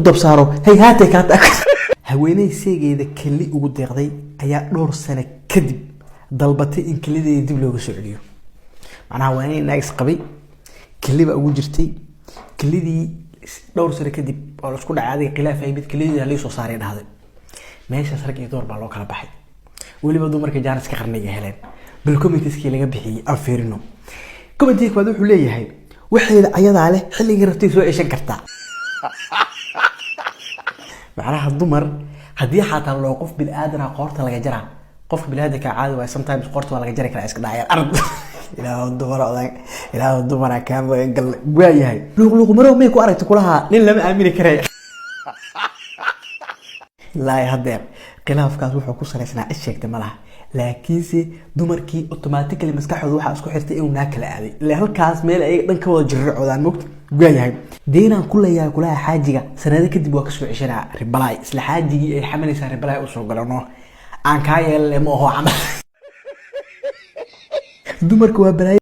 dab saaro hay haatay ka tag haweeney seegeeda kali ugu deeqday ayaa dhowr sano kadib dalbatay in kalideeda dib looga soo celiyo macnaha waa inay naagis qabay kaliba ugu jirtay kalidii dhowr sano kadib oo la isku dhacay khilaaf ay mid kalideeda la soo saaray dhahday meesha rag iyo door baa loo kala baxay waliba dumarka jaanis ka qarniga heleen bal commentiskii laga bixiyay afeerino commentiga waad wuxuu leeyahay waxeeda ayadaa leh xilliga rabtay soo ceshan kartaa macnaha dumar haddii xataa loo qof bil aadana qoorta laga jaraa qofka bil aadana ka caadi waa sometimes qoorta waa laga jari karaa iska dhacay arad ilaa dumar ka gal waayahay luuq maro may ku aragtay kulaha nin lama aamini karay لا يهدر خلاف كاس وحو كسرسنا الشيكت ملها لكنسي dumarkii automatically maskaxdooda waxa isku xirtay inuu naakala aaday ilaa halkaas meel ay dhanka wada jiricodaan moogta gaayahay deynaan kuleeyahay kulaha xaajiga sanado kadib waa ka soo ceshanaa ribalay isla xaajigii ay xamalaysaa ribalay u soo galano aan ka yeelay ma oo camal dumarku waa balay